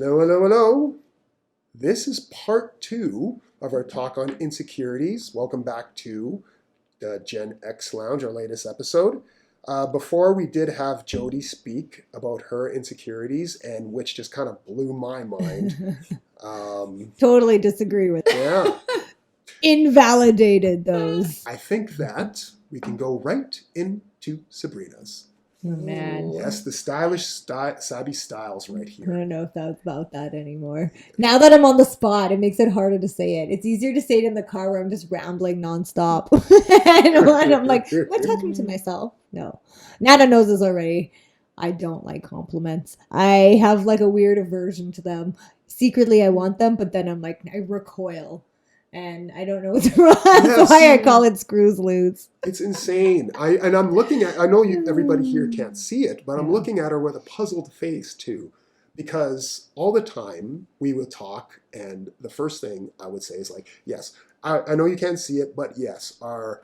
Hello, hello, hello. This is part 2 of our talk on insecurities. Welcome back to the Gen X Lounge, our latest episode. Before we did have Jody speak about her insecurities, and which just kind of blew my mind. Totally disagree with that. Yeah. Invalidated those. I think that we can go right into Sabrina's. Oh, man. Yes, the stylish Sabi Styles right I here. don't know if that's about that anymore. Now that I'm on the spot, it makes it harder to say it. It's easier to say it in the car where I'm just rambling nonstop. And I'm like, am I talking to myself? No. Nana knows this already. I don't like compliments. I have like a weird aversion to them. Secretly, I want them, but then I'm like, I recoil. And I don't know what's wrong. That's why I call it screws loose. It's insane. I'm looking at, I know everybody here can't see it, but I'm looking at her with a puzzled face too. Because all the time we would talk, and the first thing I would say is like, yes, I know you can't see it, but yes, our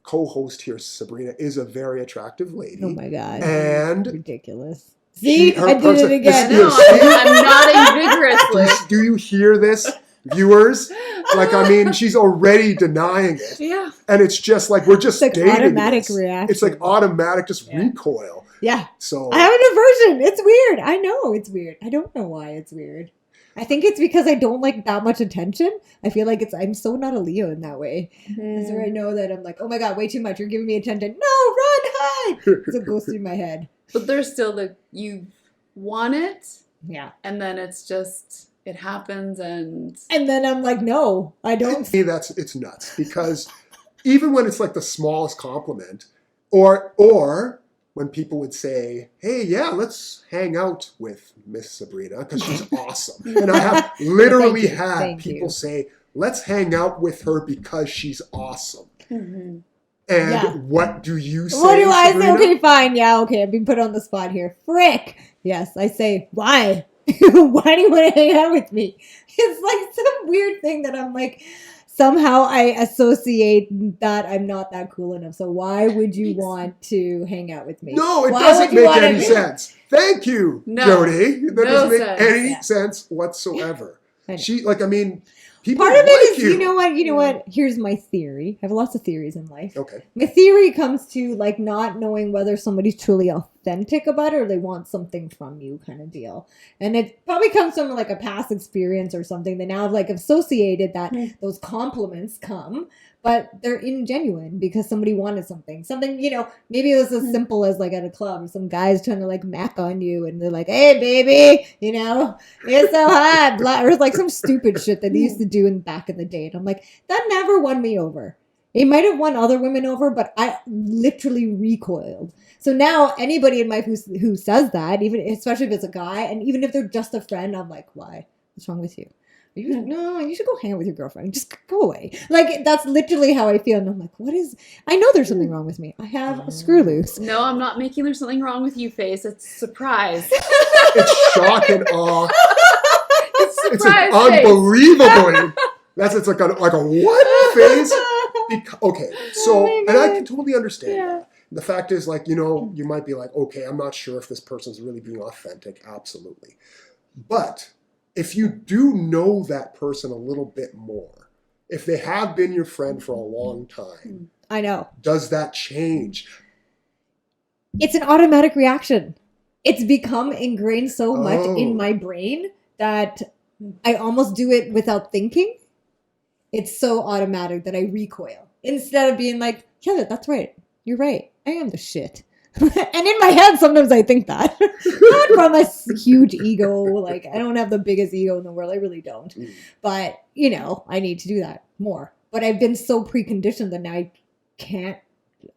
co-host here, Sabrina, is a very attractive lady. Oh my God. And ridiculous. See, I did it again. No, I'm nodding vigorously. Do you hear this, viewers? Like, I mean, she's already denying it. Yeah. And it's just like, we're just it's like stating automatic this. reaction. It's like automatic, just recoil. Yeah. So I have an aversion. It's weird. I know it's weird. I don't know why it's weird. I think it's because I don't like that much attention. I feel like I'm so not a Leo in that way. So I know that I'm like, oh my God, way too much. You're giving me attention. No, run, hide. So it goes through my head. But there's still you want it. Yeah. And then it's just, it happens and then I'm like, no, I don't. To me, it's nuts, because even when it's like the smallest compliment, or when people would say, hey, yeah, let's hang out with Miss Sabrina because she's awesome. And I have literally had people say, let's hang out with her because she's awesome. Mm-hmm. And what do you say? What do I Sabrina? say? Okay, fine. Yeah, okay. I've been put on the spot here. Frick. Yes, I say, why? Why do you want to hang out with me? It's like some weird thing that I'm like, somehow I associate that I'm not that cool enough. So why would you want to hang out with me? No, it Why doesn't would you make wanna any sense. Thank you, No. Jody. That doesn't make any Yeah. sense whatsoever. I know. She, like, I mean, people Part of like it is, you. you know what? Here's my theory. I have lots of theories in life. Okay. My theory comes to like not knowing whether somebody's truly authentic about it or they want something from you kind of deal. And it probably comes from like a past experience or something. They now have like associated that those compliments come, but they're ingenuine because somebody wanted something. Something, maybe it was as simple as like at a club, some guy's trying to like mac on you and they're like, hey baby, you're so hot. Or it's like some stupid shit that they used to do back in the day. And I'm like, that never won me over. It might have won other women over, but I literally recoiled. So now anybody in my life who says that, even especially if it's a guy, and even if they're just a friend, I'm like, why? What's wrong with you? No, you should go hang out with your girlfriend. Just go away. Like, that's literally how I feel. And I'm like, I know there's something wrong with me. I have a screw loose. No, I'm not making there's something wrong with you face. It's surprise. It's shock and awe. It's It's surprise an face. unbelievable. It's like a what phase? Okay, so, Oh my and I God. can totally understand that. The fact is, like, you might be like, okay, I'm not sure if this person's really being authentic. Absolutely. But if you do know that person a little bit more, if they have been your friend for a long time, I know. does that change? It's an automatic reaction. It's become ingrained so much in my brain that I almost do it without thinking. It's so automatic that I recoil. Instead of being like, yeah, that's right. You're right. I am the shit. And in my head, sometimes I think that. Not from a huge ego. Like, I don't have the biggest ego in the world. I really don't. But, I need to do that more. But I've been so preconditioned that now I can't.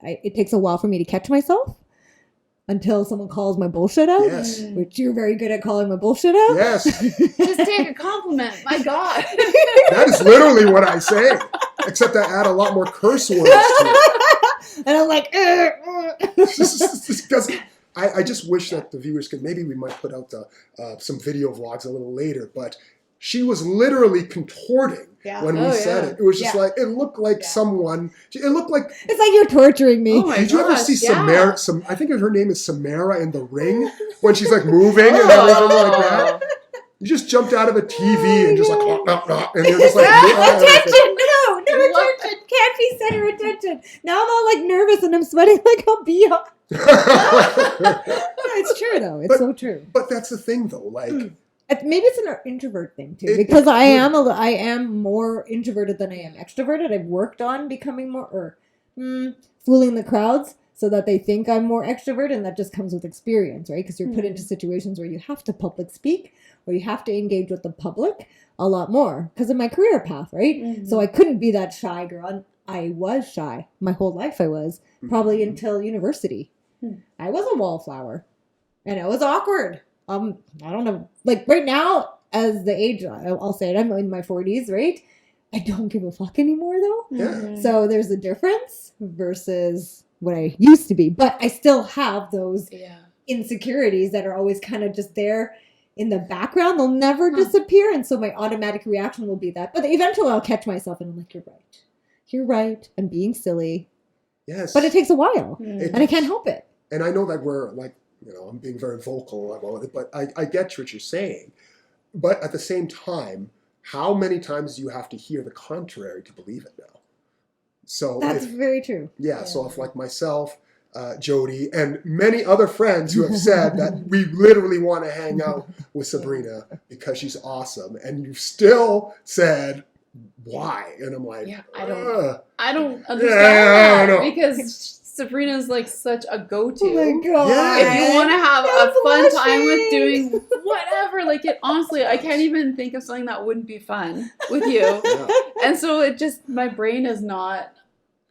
It takes a while for me to catch myself until someone calls my bullshit out. Yes. Which you're very good at calling my bullshit out. Yes. Just take a compliment. My God. That is literally what I say. Except I add a lot more curse words to it. And I'm like, Because I just wish that the viewers could, maybe we might put out some video vlogs a little later, but she was literally contorting when we said it. It was just like, it looked like someone, it looked like... It's like you're torturing me. Oh my Did you ever gosh, see yeah. I think her name is Samara in The Ring, when she's like moving and everything like that? You just jumped out of a TV and just like, and you're just like, attention! No attention! Can't be center attention. Now I'm all like nervous and I'm sweating like a bee. It's true though. It's so true. But that's the thing though, like. Maybe it's an introvert thing too, because I am more introverted than I am extroverted. I've worked on becoming more, fooling the crowds so that they think I'm more extrovert, and that just comes with experience, right? Because you're put into situations where you have to public speak, or you have to engage with the public a lot more because of my career path, right? Mm-hmm. So I couldn't be that shy girl. I was shy my whole life. I was probably until university. I was a wallflower, and I was awkward. I don't know. Like right now, as the age, I'll say it, I'm in my 40s, right? I don't give a fuck anymore though. Yeah. So there's a difference versus what I used to be. But I still have those insecurities that are always kind of just there in the background. They'll never disappear. And so my automatic reaction will be that. But eventually I'll catch myself and I'm like, you're right. You're right. I'm being silly. Yes. But it takes a while. And I can't help it. And I know that we're like, I'm being very vocal about it, but I get what you're saying. But at the same time, how many times do you have to hear the contrary to believe it now? So that's very true. Yeah, so if like myself, Jody, and many other friends who have said that we literally want to hang out with Sabrina because she's awesome, and you've still said, why? And I'm like, I don't understand that because Sabrina's like such a go-to. Oh my God. Yeah. If you want to have a fun time with doing whatever, like it honestly, I can't even think of something that wouldn't be fun with you. Yeah. And so it just, my brain is not,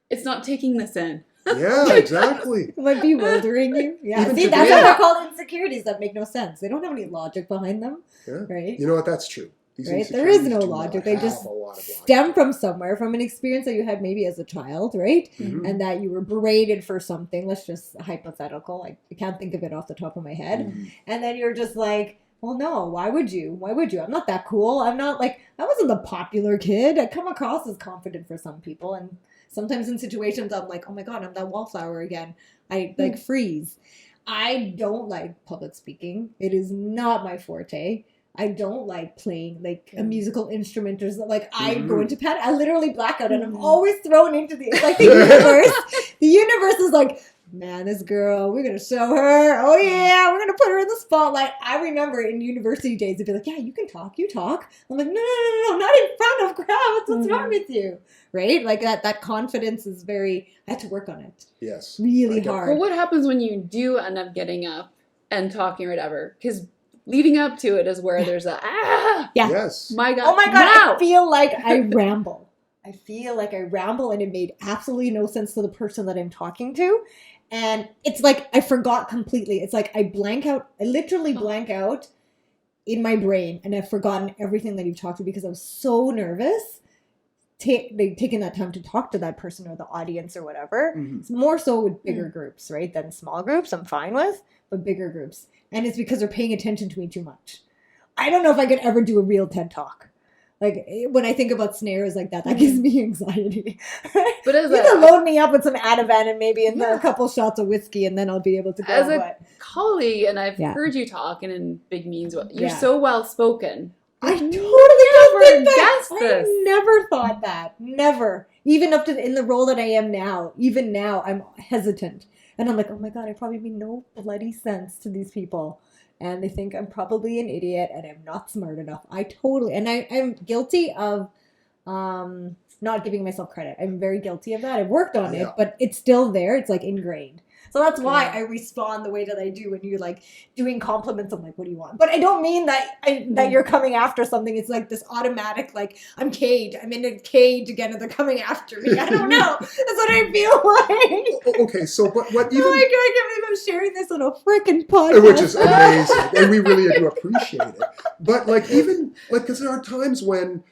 it's not taking this in. Yeah, exactly. Like bewildering you. Yeah. Even See, that's what they're called insecurities that make no sense. They don't have any logic behind them. Yeah. Right? You know what? That's true. Right? There is no logic. They just stem from somewhere, from an experience that you had maybe as a child, right? Mm-hmm. And that you were berated for something. Let's just hypothetical. I can't think of it off the top of my head. Mm-hmm. And then you're just like, well, no, why would you? Why would you? I'm not that cool. I'm not like, I wasn't the popular kid. I come across as confident for some people. And sometimes in situations I'm like, oh my God, I'm that wallflower again. I like freeze. I don't like public speaking. It is not my forte. I don't like playing like a musical instrument or something. Like I go into panic. I literally black out and I'm always thrown into the universe. The universe is like, man, this girl, we're going to show her. Oh yeah, we're going to put her in the spotlight. I remember in university days, they'd be like, yeah, you can talk, you talk. I'm like, no, not in front of crowds. What's wrong with you? Right? Like that confidence is I had to work on it. Yes. Really hard. Well, what happens when you do end up getting up and talking or whatever? Because leading up to it is where there's yeah. Yes. My God. Oh my God. Now. I feel like I ramble. And it made absolutely no sense to the person that I'm talking to. And it's like I forgot completely. It's like I literally blank out in my brain, and I've forgotten everything that you've talked to because I was so nervous taking that time to talk to that person or the audience or whatever. Mm-hmm. It's more so with bigger groups, right? Than small groups I'm fine with, but bigger groups. And it's because they're paying attention to me too much. I don't know if I could ever do a real TED Talk. Like, when I think about snares like that gives me anxiety. But you can load me up with some Ativan and maybe a couple shots of whiskey, and then I'll be able to go. As a colleague, and I've heard you talk, and in big meetings, you're so well-spoken. I totally never guessed this. I never thought that. Never. Even up to in the role that I am now. Even now, I'm hesitant. And I'm like, oh my God, I probably make no bloody sense to these people. And they think I'm probably an idiot and I'm not smart enough. I'm guilty of not giving myself credit. I'm very guilty of that. I've worked on it, but it's still there. It's like ingrained. So that's why I respond the way that I do when you're like doing compliments. I'm like, what do you want? But I don't mean that you're coming after something. It's like this automatic, like I'm caged. I'm in a cage again and they're coming after me. I don't know. That's what I feel like. Okay, so but what even? Oh my God, I can't believe I'm sharing this on a freaking podcast. Which is amazing, and we really do appreciate it. But like even like because there are times when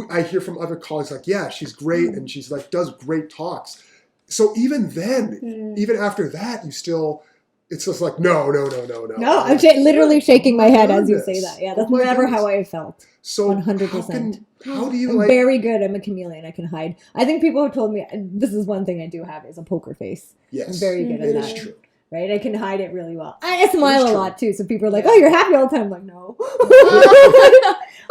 I hear from other colleagues like, yeah, she's great and she's like does great talks. So even then, even after that, it's just like, no. No, I'm literally shaking my head as you say that. Yeah, that's never how I felt. So 100%. How do you I'm very good. I'm a chameleon. I can hide. I think people have told me, this is one thing I do have, is a poker face. Yes. I'm very good at that. It is true. right? I can hide it really well. I smile a true. lot too, so people are like, Yeah. "Oh, you're happy all the time." I'm like, no.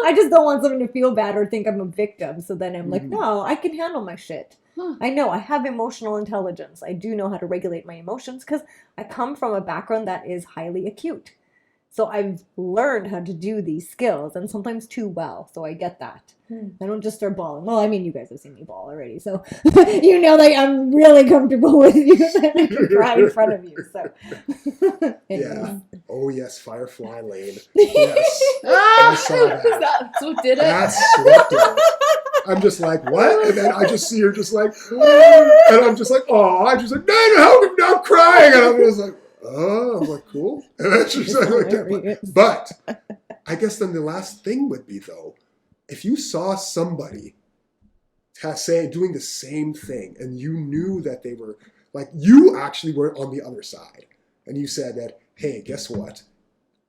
I just don't want someone to feel bad or think I'm a victim. So then I'm like, Mhm. no, I can handle my shit. Huh. I know I have emotional intelligence. I do know how to regulate my emotions because I come from a background that is highly acute. So I've learned how to do these skills, and sometimes too well. So I get that. I don't just start bawling. Well, I mean, you guys have seen me bawl already, so you know that I'm really comfortable with you and I can cry in front of you. So, anyways. Yeah. Oh yes, Firefly Lane. Yes. Ah, I saw that. That's what did it. That's what did it. I'm just like, what? And then I just see her just like, and I'm just like, oh, I'm just like, no, I'm crying. And I'm just like, oh, I'm like, cool. And then she's like, but I guess then the last thing would be though, if you saw somebody doing the same thing and you knew that they were like, you actually were on the other side and you said that, hey, guess what?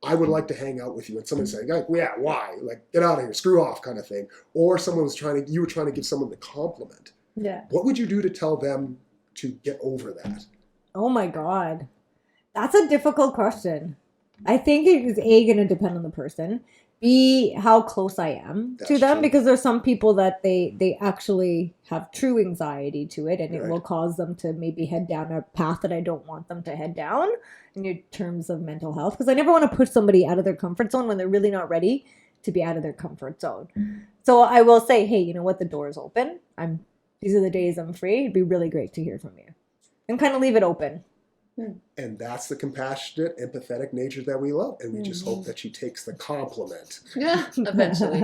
I would like to hang out with you. And someone said, like, yeah, why? Like, get out of here, screw off kind of thing. Or someone was you were trying to give someone the compliment. Yeah. What would you do to tell them to get over that? Oh my God. That's a difficult question. I think it is A, going to depend on the person. B, how close I am to That's them, true. because there's some people that they actually have true anxiety to it, and it Right. will cause them to maybe head down a path that I don't want them to head down in terms of mental health. Because I never want to push somebody out of their comfort zone when they're really not ready to be out of their comfort zone. So I will say, hey, you know what? The door is open. These are the days I'm free. It'd be really great to hear from you, and kind of leave it open. And that's the compassionate, empathetic nature that we love. And we just hope that she takes the compliment. Yeah, eventually.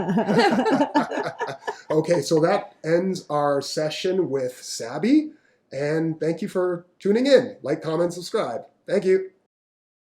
Okay, so that ends our session with Sabby. And thank you for tuning in. Like, comment, subscribe. Thank you.